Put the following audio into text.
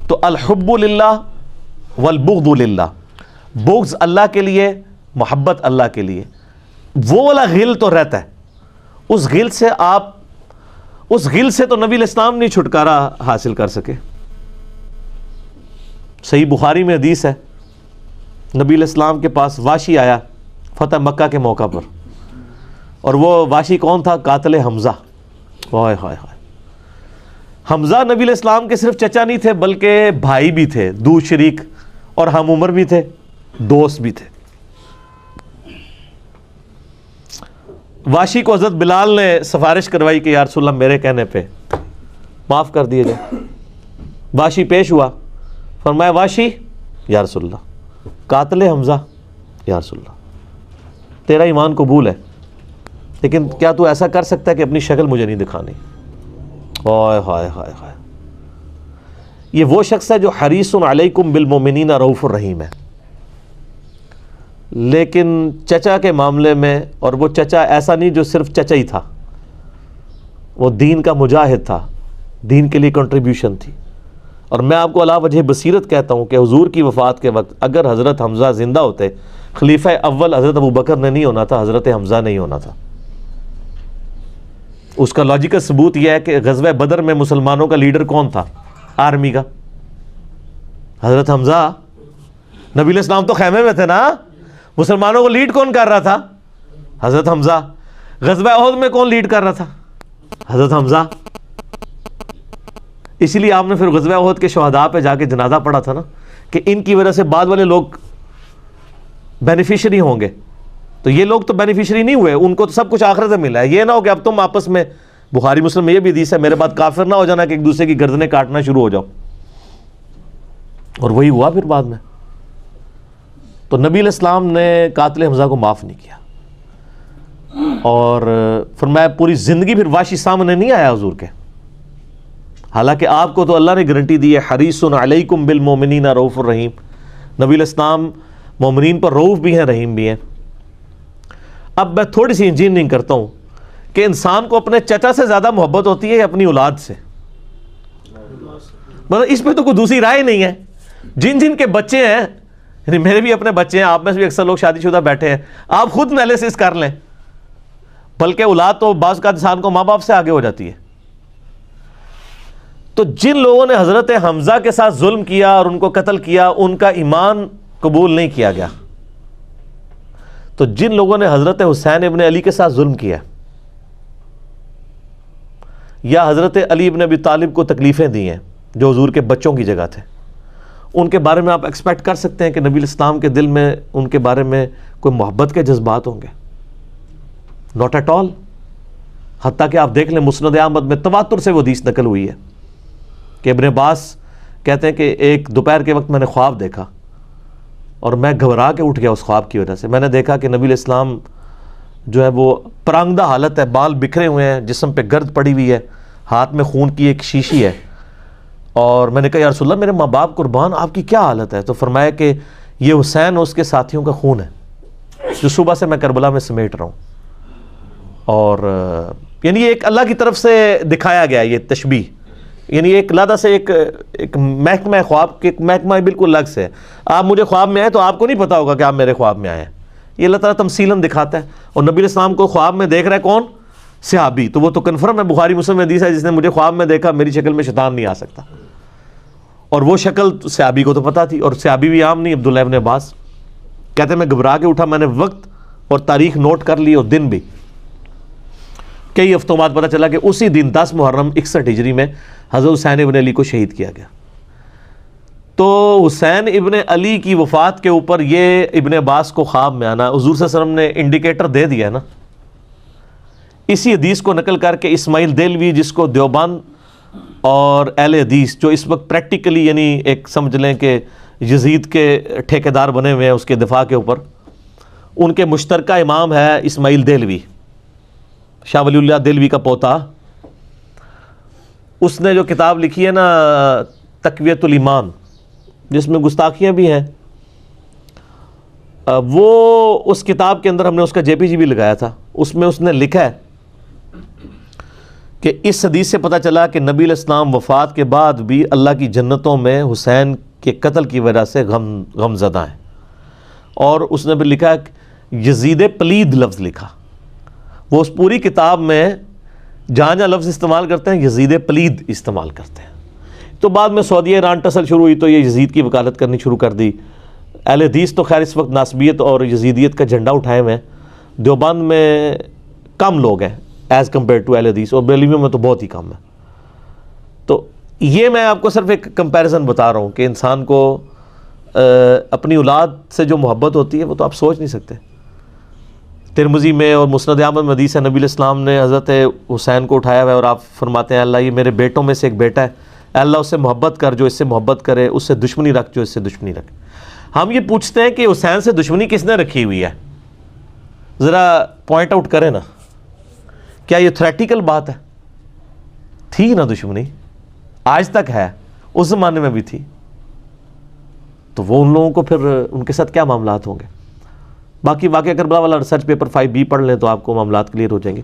تو الحب للہ والبغض للہ، بغض اللہ کے لیے، محبت اللہ کے لیے، وہ والا غل تو رہتا ہے، اس غل سے تو نبی علیہ السلام نہیں چھٹکارا حاصل کر سکے۔ صحیح بخاری میں حدیث ہے، نبی علیہ السلام کے پاس واشی آیا فتح مکہ کے موقع پر، اور وہ واشی کون تھا؟ قاتل حمزہ۔ ہائے ہائے ہائے، حمزہ نبی علیہ السلام کے صرف چچا نہیں تھے بلکہ بھائی بھی تھے، دو شریک، اور ہم عمر بھی تھے، دوست بھی تھے۔ واشی کو حضرت بلال نے سفارش کروائی کہ یا رسول اللہ میرے کہنے پہ معاف کر دیے جائے۔ واشی پیش ہوا، فرمایا واشی یا رسول اللہ، قاتل حمزہ یا رسول اللہ، تیرا ایمان قبول ہے لیکن کیا تو ایسا کر سکتا ہے کہ اپنی شکل مجھے نہیں دکھانی؟ ہائے ہائے ہائے ہائے، یہ وہ شخص ہے جو حریص علیکم بالمؤمنین رؤوف الرحیم ہے، لیکن چچا کے معاملے میں، اور وہ چچا ایسا نہیں جو صرف چچا ہی تھا، وہ دین کا مجاہد تھا، دین کے لیے کنٹریبیوشن تھی۔ اور میں آپ کو علا وجہ بصیرت کہتا ہوں کہ حضور کی وفات کے وقت اگر حضرت حمزہ زندہ ہوتے، خلیفہ اول حضرت ابوبکر نے نہیں ہونا تھا، حضرت حمزہ نہیں ہونا تھا۔ اس کا لاجیکل ثبوت یہ ہے کہ غزوہ بدر میں مسلمانوں کا لیڈر کون تھا آرمی کا؟ حضرت حمزہ۔ نبی علیہ السلام تو خیمے میں تھے نا، مسلمانوں کو لیڈ کون کر رہا تھا؟ حضرت حمزہ۔ غزوہ احد میں کون لیڈ کر رہا تھا؟ حضرت حمزہ۔ اسی لیے آپ نے پھر غزوہ احد کے شہداء پہ جا کے جنازہ پڑھا تھا نا، کہ ان کی وجہ سے بعد والے لوگ بینیفیشری ہوں گے، تو یہ لوگ تو بینیفیشری نہیں ہوئے، ان کو تو سب کچھ آخرت میں ملا ہے۔ یہ نہ ہو کہ اب تم آپس میں، بخاری مسلم میں یہ بھی حدیث ہے، میرے بعد کافر نہ ہو جانا کہ ایک دوسرے کی گردنیں کاٹنا شروع ہو جاؤ، اور وہی ہوا پھر بعد میں۔ تو نبی علیہ السلام نے قاتل حمزہ کو معاف نہیں کیا، اور فرمایا پوری زندگی پھر واشی سامنے نہیں آیا حضور کے، حالانکہ آپ کو تو اللہ نے گارنٹی دی ہے حریص علیکم بالمؤمنین رؤوف الرحیم، نبی علیہ السلام مومنین پر رؤوف بھی ہیں، رحیم بھی ہیں۔ اب میں تھوڑی سی انجینئرنگ کرتا ہوں کہ انسان کو اپنے چچا سے زیادہ محبت ہوتی ہے یا اپنی اولاد سے؟ مطلب اس پہ تو کوئی دوسری رائے نہیں ہے۔ جن کے بچے ہیں، یعنی میرے بھی اپنے بچے ہیں، آپ میں سے بھی اکثر لوگ شادی شدہ بیٹھے ہیں، آپ خود انالیسس کر لیں، بلکہ اولاد تو بعض کا انسان کو ماں باپ سے آگے ہو جاتی ہے۔ تو جن لوگوں نے حضرت حمزہ کے ساتھ ظلم کیا اور ان کو قتل کیا، ان کا ایمان قبول نہیں کیا گیا۔ تو جن لوگوں نے حضرت حسین ابن علی کے ساتھ ظلم کیا، یا حضرت علی ابن ابی طالب کو تکلیفیں دی ہیں جو حضور کے بچوں کی جگہ تھے، ان کے بارے میں آپ ایکسپیکٹ کر سکتے ہیں کہ نبی علیہ السلام کے دل میں ان کے بارے میں کوئی محبت کے جذبات ہوں گے؟ Not at all. حتیٰ کہ آپ دیکھ لیں مسند احمد میں تواتر سے وہ حدیث نقل ہوئی ہے کہ ابن عباس کہتے ہیں کہ ایک دوپہر کے وقت میں نے خواب دیکھا اور میں گھبرا کے اٹھ گیا اس خواب کی وجہ سے۔ میں نے دیکھا کہ نبی علیہ السلام جو ہے وہ پرانگدہ حالت ہے، بال بکھرے ہوئے ہیں، جسم پہ گرد پڑی ہوئی ہے، ہاتھ میں خون کی ایک شیشی ہے، اور میں نے کہا یا رسول اللہ میرے ماں باپ قربان، آپ کی کیا حالت ہے؟ تو فرمایا کہ یہ حسین اور اس کے ساتھیوں کا خون ہے جو صبح سے میں کربلا میں سمیٹ رہا ہوں۔ اور یعنی ایک اللہ کی طرف سے دکھایا گیا یہ تشبیہ، یعنی ایک لادہ سے ایک محکمہ خواب کے محکمہ بالکل الگ سے ہے۔ آپ مجھے خواب میں آئے تو آپ کو نہیں پتا ہوگا کہ آپ میرے خواب میں آئے ہیں، یہ اللہ تعالیٰ تمثیلاً دکھاتا ہے۔ اور نبی علیہ السلام کو خواب میں دیکھ رہا ہے کون؟ صحابی، تو وہ تو کنفرم ہے، بخاری مسلم میں حدیث ہے، جس نے مجھے خواب میں دیکھا میری شکل میں شیطان نہیں آ سکتا، اور وہ شکل صحابی کو تو پتا تھی، اور صحابی بھی عام نہیں، عبداللہ ابن عباس کہتے ہیں میں گھبرا کے اٹھا، میں نے وقت اور تاریخ نوٹ کر لی اور دن بھی، کئی ہفتوں بعد پتہ چلا کہ اسی دن 10 محرم 61 ہجری میں حضرت حسین ابن علی کو شہید کیا گیا۔ تو حسین ابن علی کی وفات کے اوپر یہ ابن عباس کو خواب میں آنا، حضور صلی اللہ علیہ وسلم نے انڈیکیٹر دے دیا نا۔ اسی حدیث کو نقل کر کے اسماعیل دہلوی، جس کو دیوبند اور اہل حدیث جو اس وقت پریکٹیکلی یعنی ایک سمجھ لیں کہ یزید کے ٹھیکیدار بنے ہوئے ہیں اس کے دفاع کے اوپر، ان کے مشترکہ امام ہے اسماعیل دہلوی، شاہ ولی اللہ دہلوی کا پوتا۔ اس نے جو کتاب لکھی ہے نا تقویت الایمان، جس میں گستاخیاں بھی ہیں، وہ اس کتاب کے اندر ہم نے اس کا JPG بھی لگایا تھا، اس میں اس نے لکھا ہے کہ اس حدیث سے پتہ چلا کہ نبی علیہ السلام وفات کے بعد بھی اللہ کی جنتوں میں حسین کے قتل کی وجہ سے غم زدہ ہیں. اور اس نے بھی لکھا یزید پلید لفظ لکھا. وہ اس پوری کتاب میں جہاں جہاں لفظ استعمال کرتے ہیں یزید پلید استعمال کرتے ہیں. تو بعد میں سعودیہ ایران ٹسل شروع ہوئی تو یہ یزید کی وکالت کرنی شروع کر دی. اہل حدیث تو خیر اس وقت ناصبیت اور یزیدیت کا جھنڈا اٹھائے ہوئے ہیں. دیوبند میں کم لوگ ہیں ایز کمپیئر ٹو اہل حدیث، اور بریلویوں میں تو بہت ہی کم ہے. تو یہ میں آپ کو صرف ایک کمپیریزن بتا رہا ہوں کہ انسان کو اپنی اولاد سے جو محبت ہوتی ہے وہ تو آپ سوچ نہیں سکتے. ترمذی میں اور مسند احمد میں حدیث ہے نبی علیہ السلام نے حضرت حسین کو اٹھایا ہوا ہے اور آپ فرماتے ہیں اللہ یہ میرے بیٹوں میں سے ایک بیٹا ہے، اے اللہ اس سے محبت کر جو اس سے محبت کرے، اس سے دشمنی رکھ جو اس سے دشمنی رکھے. ہم یہ پوچھتے ہیں کہ حسین سے دشمنی کس نے رکھی ہوئی ہے؟ ذرا پوائنٹ آؤٹ کریں نا. کیا یہ تھریٹیکل بات ہے؟ تھی نا دشمنی، آج تک ہے، اس زمانے میں بھی تھی. تو وہ ان لوگوں کو پھر ان کے ساتھ کیا معاملات ہوں گے؟ باقی واقعہ کربلا والا ریسرچ پیپر 5B پڑھ لیں تو آپ کو معاملات کلیئر ہو جائیں گے.